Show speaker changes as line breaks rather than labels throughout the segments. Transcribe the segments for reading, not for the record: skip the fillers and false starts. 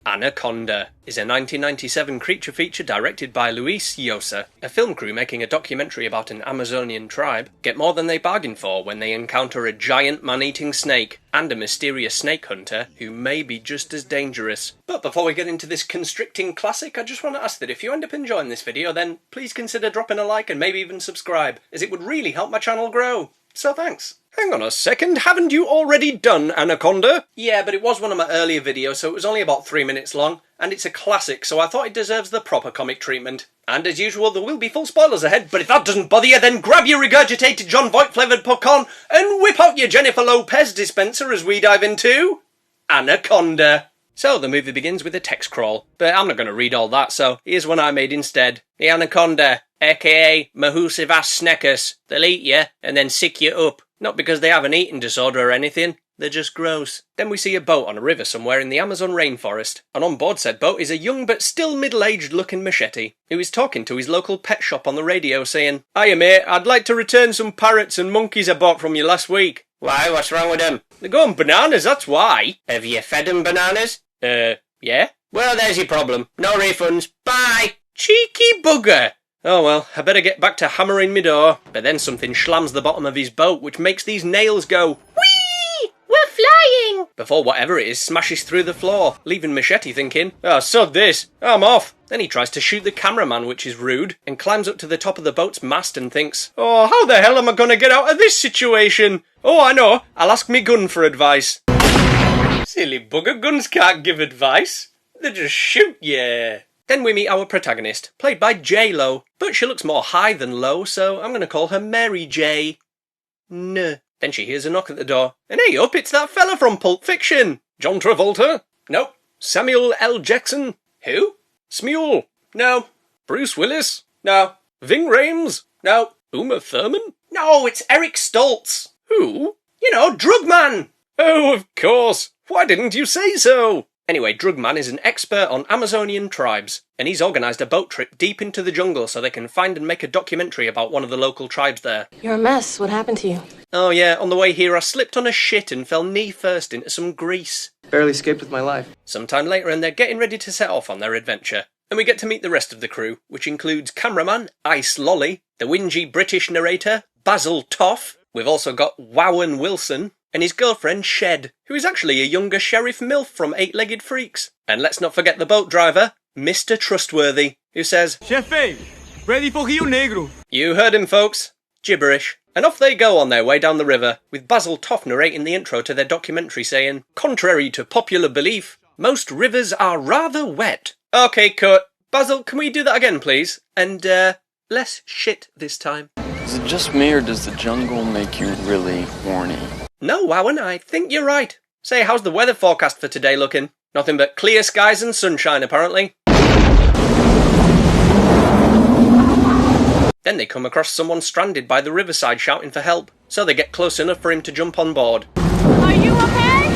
Anaconda is a 1997 creature feature directed by Luis Llosa. A film crew making a documentary about an Amazonian tribe get more than they bargained for when they encounter a giant man-eating snake and a mysterious snake hunter who may be just as dangerous. But before we get into this constricting classic, I just want to ask that if you end up enjoying this video, then please consider dropping a like and maybe even subscribe, as it would really help my channel grow. So thanks. Hang on a second, haven't you already done Anaconda? Yeah, but it was one of my earlier videos, so it was only about 3 minutes long, and it's a classic, so I thought it deserves the proper comic treatment. And as usual, there will be full spoilers ahead, but if that doesn't bother you, then grab your regurgitated John Voight-flavoured popcorn and whip out your Jennifer Lopez dispenser as we dive into Anaconda. So the movie begins with a text crawl, but I'm not going to read all that, so here's one I made instead. The Anaconda, aka Mahusivas Sneckers, they'll eat you and then sick you up. Not because they have an eating disorder or anything, they're just gross. Then we see a boat on a river somewhere in the Amazon rainforest, and on board said boat is a young but still middle-aged looking machete, who is talking to his local pet shop on the radio saying, "Hiya mate, I'd like to return some parrots and monkeys I bought from you last week." "Why, what's wrong with them?" "They're going bananas, that's why." "Have you fed them bananas?" Yeah." "Well, there's your problem. No refunds. Bye." Cheeky bugger. Oh well, I better get back to hammering me door. But then something slams the bottom of his boat, which makes these nails go, "Whee! We're flying!" before whatever it is smashes through the floor, leaving Machete thinking, "Oh, sod this, I'm off." Then he tries to shoot the cameraman, which is rude, and climbs up to the top of the boat's mast and thinks, "Oh, how the hell am I gonna get out of this situation? Oh, I know, I'll ask me gun for advice." Silly bugger, guns can't give advice. They just shoot you. Then we meet our protagonist, played by J-Lo, but she looks more high than low, so I'm going to call her Mary J. N. Then she hears a knock at the door, and hey up, it's that fella from Pulp Fiction. John Travolta? Nope. Samuel L. Jackson? Who? Smule? No. Bruce Willis? No. Ving Rhames? No. Uma Thurman? No, it's Eric Stoltz. Who? You know, Drugman. Oh, of course. Why didn't you say so? Anyway, Drugman is an expert on Amazonian tribes, and he's organised a boat trip deep into the jungle so they can find and make a documentary about one of the local tribes there.
You're a mess. What happened to you?
Oh yeah, on the way here I slipped on a shit and fell knee first into some grease.
Barely escaped with my life.
Sometime later and they're getting ready to set off on their adventure. And we get to meet the rest of the crew, which includes cameraman, Ice Lolly, the whingy British narrator, Basil Toff. We've also got Wowan Wilson, and his girlfriend Shed, who is actually a younger Sheriff MILF from Eight-Legged Freaks. And let's not forget the boat driver, Mr. Trustworthy, who says,
"Chefe, ready for Rio Negro."
You heard him, folks. Gibberish. And off they go on their way down the river, with Basil Toff narrating the intro to their documentary saying, "Contrary to popular belief, most rivers are rather wet." Okay, cut. Basil, can we do that again, please? And, less shit this time.
Is it just me, or does the jungle make you really horny?
No, Wowan, I think you're right. Say, how's the weather forecast for today looking? Nothing but clear skies and sunshine, apparently. Then they come across someone stranded by the riverside shouting for help, so they get close enough for him to jump on board.
Are you okay?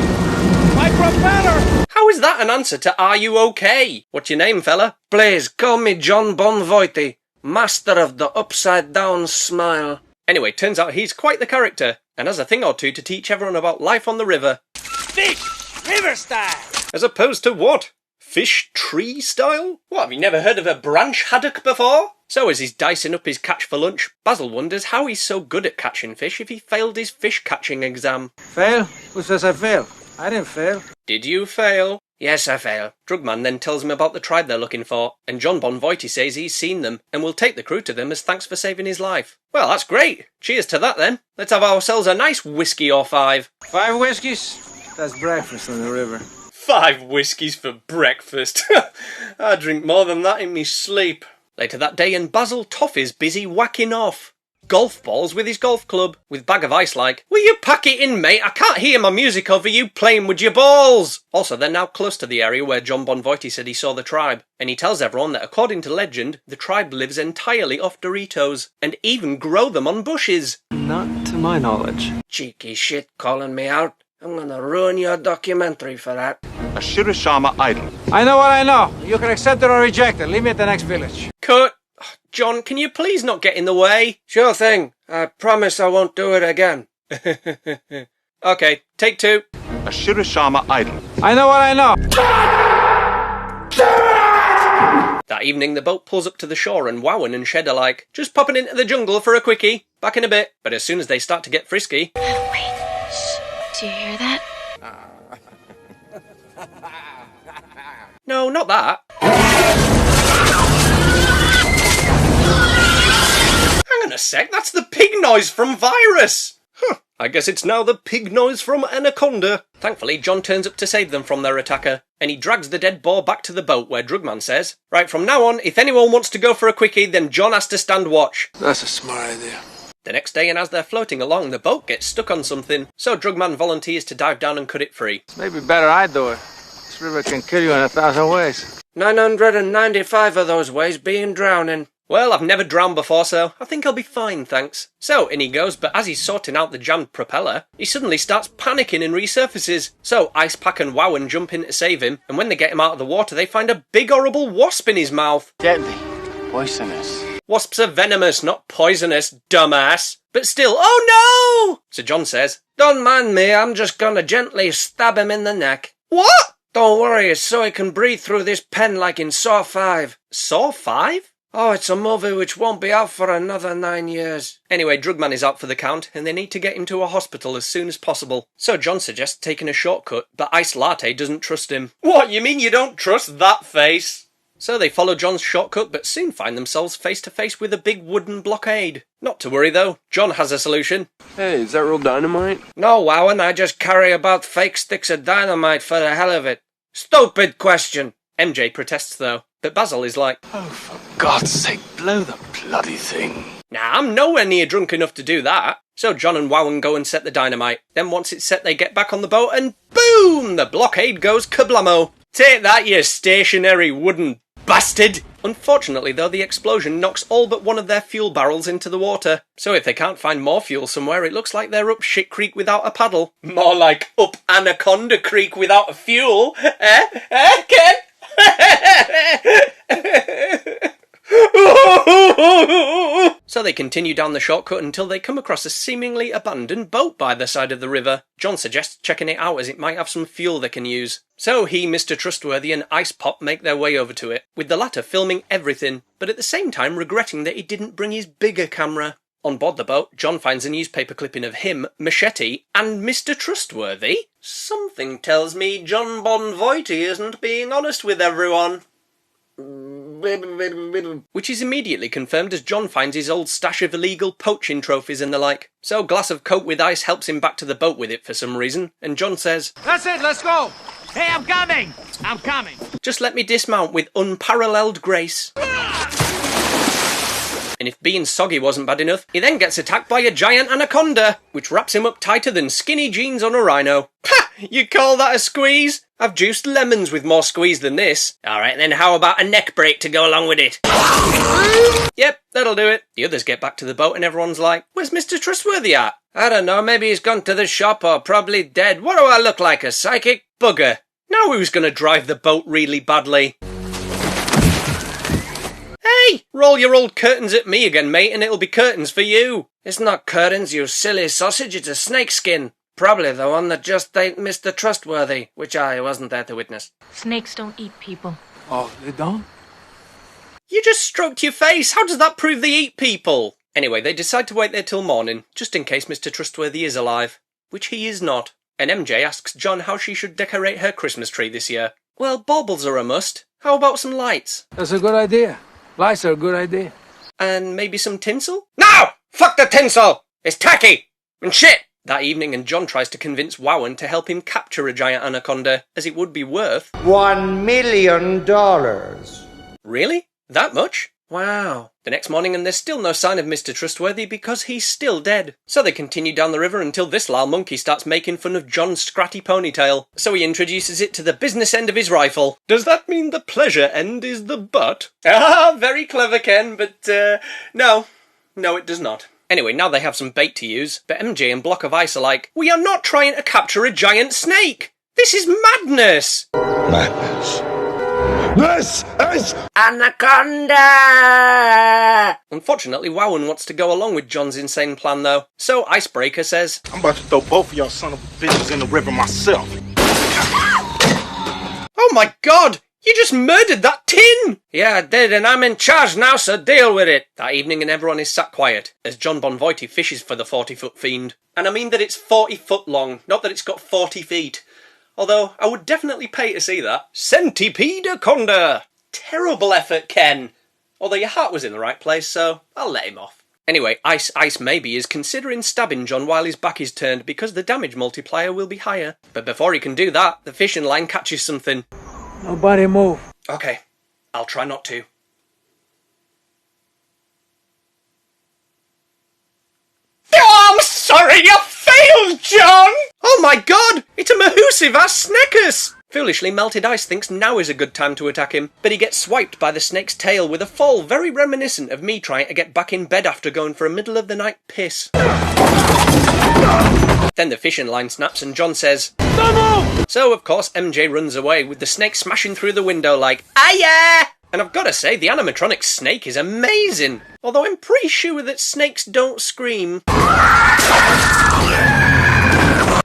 My propeller!
How is that an answer to "Are you okay"? What's your name, fella?
Please, call me John Bon Voight, master of the upside-down smile.
Anyway, turns out he's quite the character, and has a thing or two to teach everyone about life on the river.
Fish! River style!
As opposed to what? Fish tree style? What, have you never heard of a branch haddock before? So as he's dicing up his catch for lunch, Basil wonders how he's so good at catching fish if he failed his fish catching exam.
Fail? Who says I fail? I didn't fail.
Did you fail?
Yes, I fail.
Drugman then tells him about the tribe they're looking for, and John Bon Voight says he's seen them, and will take the crew to them as thanks for saving his life. Well, that's great. Cheers to that then. Let's have ourselves a nice whiskey or 5.
5 whiskeys? That's breakfast on the river.
5 whiskies for breakfast. I drink more than that in me sleep. Later that day, and Basil Toff is busy whacking off golf balls with his golf club, with bag of ice like, "Will you pack it in, mate? I can't hear my music over you playing with your balls." Also, they're now close to the area where John Bon Voight said he saw the tribe, and he tells everyone that according to legend, the tribe lives entirely off Doritos, and even grow them on bushes.
Not to my knowledge.
Cheeky shit calling me out. I'm gonna ruin your documentary for that.
A Shirashama idol.
I know what I know. You can accept it or reject it. Leave me at the next village.
Cut. John, can you please not get in the way?
Sure thing. I promise I won't do it again.
Okay, take 2.
A Shirashama idol.
I know what I know.
That evening, the boat pulls up to the shore and Wowan and Shed are like, just popping into the jungle for a quickie. Back in a bit. But as soon as they start to get frisky...
Wait. Shh. Do you hear that?
No, not that. Hang on a sec, that's the pig noise from Virus! Huh, I guess it's now the pig noise from Anaconda. Thankfully, John turns up to save them from their attacker, and he drags the dead boar back to the boat where Drugman says, right, from now on, if anyone wants to go for a quickie, then John has to stand watch.
That's a smart idea.
The next day, and as they're floating along, the boat gets stuck on something, so Drugman volunteers to dive down and cut it free.
Maybe better I do it. This river can kill you in 1,000 ways.
995 of those ways being drowning.
Well, I've never drowned before, so I think I'll be fine, thanks. So, in he goes, but as he's sorting out the jammed propeller, he suddenly starts panicking and resurfaces. So, Icepack and Wowan jump in to save him, and when they get him out of the water, they find a big horrible wasp in his mouth.
deadly, poisonous.
Wasps are venomous, not poisonous, dumbass. But still, oh no! So John says,
Don't mind me, I'm just gonna gently stab him in the neck.
what?
Don't worry, it's so he can breathe through this pen like in Saw 5.
Saw 5?
Oh, it's a movie which won't be out for another 9 years.
Anyway, Drugman is out for the count, and they need to get him to a hospital as soon as possible. So John suggests taking a shortcut, but Ice Latte doesn't trust him. What, you mean you don't trust that face? So they follow John's shortcut, but soon find themselves face to face with a big wooden blockade. Not to worry though, John has a solution.
Hey, is that real dynamite?
No, Wowan, I just carry about fake sticks of dynamite for the hell of it. Stupid question.
MJ protests though, but Basil is like,
Oh, for God's sake, blow the bloody thing.
nah, I'm nowhere near drunk enough to do that. So John and Wowan go and set the dynamite. Then once it's set, they get back on the boat and boom! The blockade goes kablamo. Take that, you stationary wooden bastard! Unfortunately though, the explosion knocks all but one of their fuel barrels into the water. So if they can't find more fuel somewhere, it looks like they're up shit creek without a paddle. More like up Anaconda Creek without a fuel. Ken? So they continue down the shortcut until they come across a seemingly abandoned boat by the side of the river. John suggests checking it out as it might have some fuel they can use. So he, Mr. Trustworthy and Ice Pop make their way over to it, with the latter filming everything, but at the same time regretting that he didn't bring his bigger camera. On board the boat, John finds a newspaper clipping of him, Machete, and Mr. Trustworthy. Something tells me John Bonvoitie isn't being honest with everyone. Which is immediately confirmed as John finds his old stash of illegal poaching trophies and the like. So a glass of Coke with ice helps him back to the boat with it for some reason, and John says,
That's it, let's go. Hey, I'm coming. I'm coming.
just let me dismount with unparalleled grace. And if being soggy wasn't bad enough, he then gets attacked by a giant anaconda, which wraps him up tighter than skinny jeans on a rhino. Ha! You call that a squeeze? I've juiced lemons with more squeeze than this. Alright then, how about a neck break to go along with it? Yep, that'll do it. The others get back to the boat and everyone's like, where's Mr. Trustworthy at?
I don't know, maybe he's gone to the shop or probably dead. What do I look like, a psychic?
Bugger. Now who's gonna drive the boat really badly? Hey! Roll your old curtains at me again, mate, and it'll be curtains for you.
It's not curtains, you silly sausage, it's a snakeskin. Probably the one that just ate Mr. Trustworthy, which I wasn't there to witness.
Snakes don't eat people.
Oh, they don't?
You just stroked your face. How does that prove they eat people? Anyway, they decide to wait there till morning, just in case Mr. Trustworthy is alive. Which he is not. And MJ asks John how she should decorate her Christmas tree this year. Well, baubles are a must. How about some lights?
That's a good idea. Lights are a good idea.
And maybe some tinsel?
No! Fuck the tinsel! It's tacky! And shit!
That evening, and John tries to convince Wowan to help him capture a giant anaconda, as it would be worth...
$1 million.
Really? That much?
Wow.
The next morning, and there's still no sign of Mr. Trustworthy because he's still dead. So they continue down the river until this lil monkey starts making fun of John's scratty ponytail. So he introduces it to the business end of his rifle. Does that mean the pleasure end is the butt? Ah, very clever, Ken, but no. No, it does not. Anyway, now they have some bait to use, but MJ and Block of Ice are like, we are not trying to capture a giant snake! This is madness!
Madness. This is
Anaconda!
Unfortunately, Wowan wants to go along with John's insane plan though. So Icebreaker says,
I'm about to throw both of y'all son of bitches in the river myself.
oh my god! You just murdered that tin!
Yeah, I did, and I'm in charge now, so deal with it.
That evening and everyone is sat quiet, as John Bonvoitie fishes for the 40-foot fiend. And I mean that it's 40 foot long, not that it's got 40 feet. Although, I would definitely pay to see that. Centipede Anaconda! Terrible effort, Ken. Although your heart was in the right place, so I'll let him off. Anyway, Ice maybe is considering stabbing John while his back is turned because the damage multiplier will be higher. But before he can do that, the fishing line catches something.
Nobody move.
Okay, I'll try not to. Oh, I'm sorry, you failed, John! Oh my god, it's a Mahoosiv-ass Snekus! Foolishly, Melted Ice thinks now is a good time to attack him, but he gets swiped by the snake's tail with a fall very reminiscent of me trying to get back in bed after going for a middle-of-the-night piss. Then the fishing line snaps and John says, "No more!" So, of course, MJ runs away with the snake smashing through the window like, "Aye-ya!" And I've got to say, the animatronic snake is amazing. Although I'm pretty sure that snakes don't scream.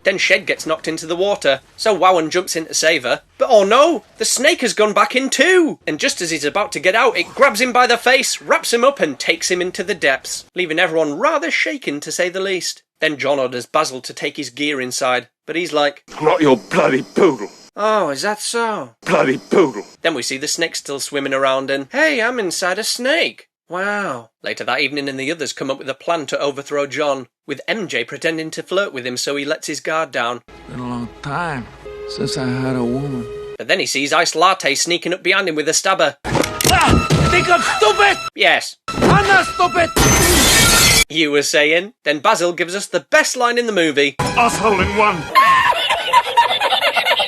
Then Shed gets knocked into the water, so Wowan jumps in to save her. But oh no, the snake has gone back in too! And just as he's about to get out, it grabs him by the face, wraps him up and takes him into the depths, leaving everyone rather shaken to say the least. Then John orders Basil to take his gear inside, but he's like,
Not your bloody poodle.
Oh, is that so?
Bloody poodle.
Then we see the snake still swimming around and, hey, I'm inside a snake. Wow. Later that evening and the others come up with a plan to overthrow John, with MJ pretending to flirt with him so he lets his guard down.
Been a long time since I had a woman.
But then he sees Ice Latte sneaking up behind him with a stabber.
Think I'm stupid?
Yes.
I'm not stupid!
You were saying? Then Basil gives us the best line in the movie.
Asshole in one.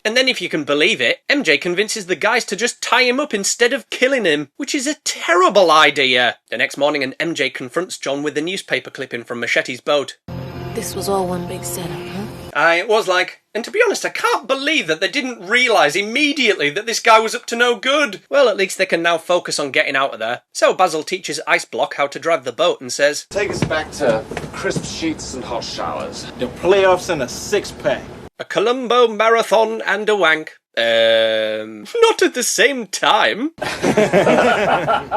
And then, if you can believe it, MJ convinces the guys to just tie him up instead of killing him, which is a terrible idea. The next morning, and MJ confronts John with the newspaper clipping from Machete's boat.
This was all one big setup, huh?
It was like, and to be honest, I can't believe that they didn't realise immediately that this guy was up to no good. Well, at least they can now focus on getting out of there. So Basil teaches Ice Block how to drive the boat and says,
Take us back to crisp sheets and hot showers.
The playoffs and a six-pack.
A Columbo marathon and a wank. Not at the same time.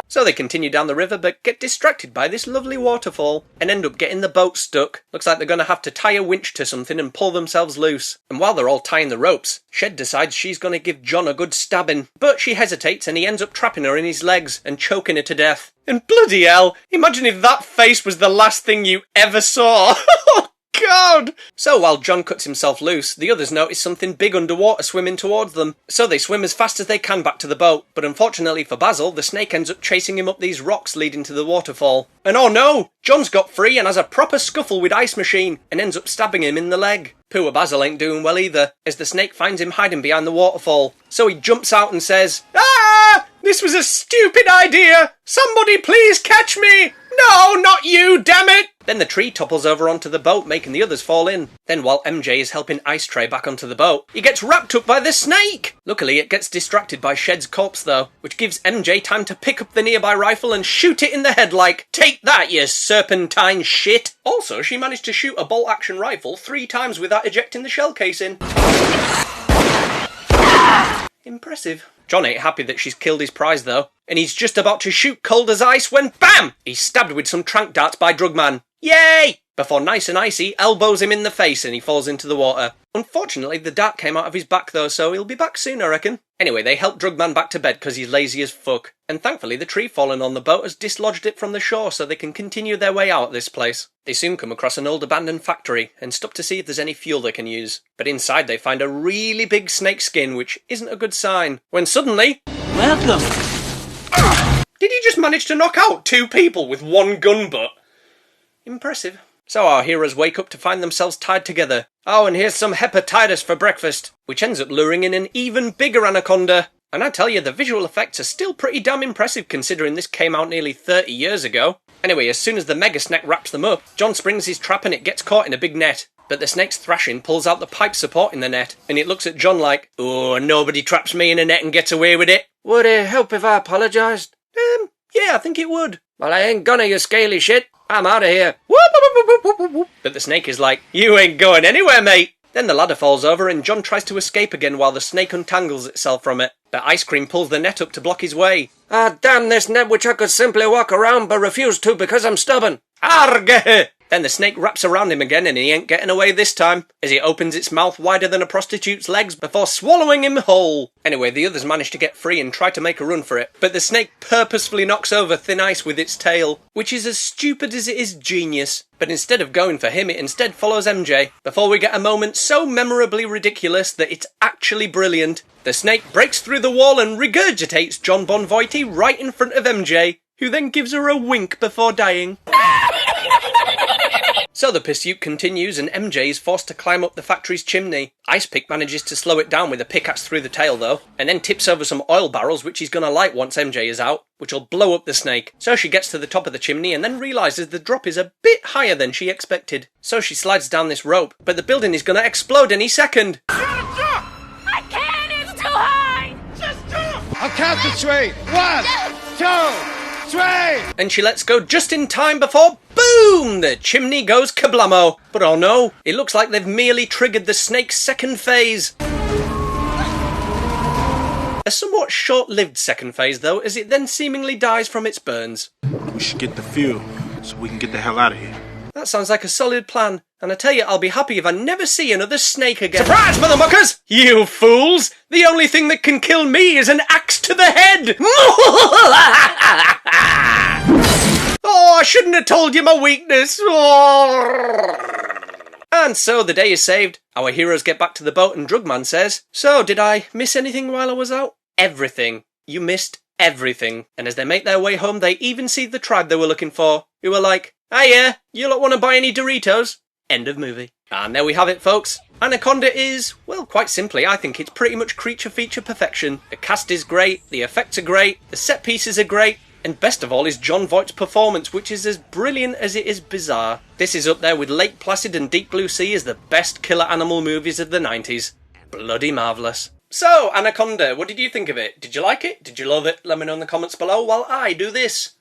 So they continue down the river but get distracted by this lovely waterfall and end up getting the boat stuck. Looks like they're going to have to tie a winch to something and pull themselves loose. And while they're all tying the ropes, Shed decides she's going to give John a good stabbing. But she hesitates and he ends up trapping her in his legs and choking her to death. And bloody hell, imagine if that face was the last thing you ever saw. God! So while John cuts himself loose, the others notice something big underwater swimming towards them. So they swim as fast as they can back to the boat, but unfortunately for Basil, the snake ends up chasing him up these rocks leading to the waterfall. And oh no! John's got free and has a proper scuffle with Ice Machine, and ends up stabbing him in the leg. Poor Basil ain't doing well either, as the snake finds him hiding behind the waterfall. So he jumps out and says, "Ah! This was a stupid idea! Somebody please catch me! No, not you, damn it!" Then the tree topples over onto the boat, making the others fall in. Then while MJ is helping Ice Tray back onto the boat, he gets wrapped up by the snake! Luckily it gets distracted by Shed's corpse though, which gives MJ time to pick up the nearby rifle and shoot it in the head like, "Take that, you serpentine shit!" Also, she managed to shoot a bolt-action rifle 3 times without ejecting the shell casing. Impressive. John ain't happy that she's killed his prize though, and he's just about to shoot cold as ice when BAM! He's stabbed with some trank darts by Drugman. Yay! Before Nice and Icy elbows him in the face and he falls into the water. Unfortunately, the dart came out of his back though, so he'll be back soon, I reckon. Anyway, they help Drugman back to bed because he's lazy as fuck. And thankfully, the tree falling on the boat has dislodged it from the shore so they can continue their way out of this place. They soon come across an old abandoned factory and stop to see if there's any fuel they can use. But inside they find a really big snake skin, which isn't a good sign. When suddenly...
Welcome!
Did he just manage to knock out 2 people with 1 gun butt? Impressive. So our heroes wake up to find themselves tied together. Oh, and here's some hepatitis for breakfast, which ends up luring in an even bigger anaconda. And I tell you, the visual effects are still pretty damn impressive considering this came out nearly 30 years ago. Anyway, as soon as the mega snake wraps them up, John springs his trap and it gets caught in a big net. But the snake's thrashing pulls out the pipe supporting the net, and it looks at John like, "Oh, nobody traps me in a net and gets away with it."
Would it help if I apologised?
Yeah, I think it would.
Well, I ain't gonna, you scaly shit. I'm out of here.
But the snake is like, "You ain't going anywhere, mate." Then the ladder falls over and John tries to escape again while the snake untangles itself from it. But Ice Cream pulls the net up to block his way.
Ah, damn this net which I could simply walk around but refuse to because I'm stubborn.
Argh! Then the snake wraps around him again and he ain't getting away this time, as it opens its mouth wider than a prostitute's legs before swallowing him whole. Anyway, the others manage to get free and try to make a run for it, but the snake purposefully knocks over thin ice with its tail, which is as stupid as it is genius. But instead of going for him, it instead follows MJ, before we get a moment so memorably ridiculous that it's actually brilliant. The snake breaks through the wall and regurgitates John Bonvoitie right in front of MJ, who then gives her a wink before dying. So the pursuit continues and MJ is forced to climb up the factory's chimney. Ice Pick manages to slow it down with a pickaxe through the tail though, and then tips over some oil barrels which he's gonna light once MJ is out, which will blow up the snake. So she gets to the top of the chimney and then realises the drop is a bit higher than she expected. So she slides down this rope, but the building is gonna explode any second.
I can't, it's too high!
Just jump! I'll count to 3. 1, 2, 3!
And she lets go just in time before boom! The chimney goes kablamo. But oh no, it looks like they've merely triggered the snake's second phase. A somewhat short-lived second phase though, as it then seemingly dies from its burns.
We should get the fuel so we can get the hell out of here.
That sounds like a solid plan, and I tell you I'll be happy if I never see another snake again. Surprise, motherfuckers! You fools! The only thing that can kill me is an axe to the head! Oh, I shouldn't have told you my weakness! And so the day is saved. Our heroes get back to the boat and Drugman says, "So, did I miss anything while I was out?" Everything. You missed everything. And as they make their way home, they even see the tribe they were looking for, who were like, "Hiya, you lot want to buy any Doritos?" End of movie. And there we have it, folks. Anaconda is, well, quite simply, I think it's pretty much creature feature perfection. The cast is great, the effects are great, the set pieces are great, and best of all is Jon Voight's performance, which is as brilliant as it is bizarre. This is up there with Lake Placid and Deep Blue Sea as the best killer animal movies of the 90s. Bloody marvellous. So, Anaconda, what did you think of it? Did you like it? Did you love it? Let me know in the comments below while I do this.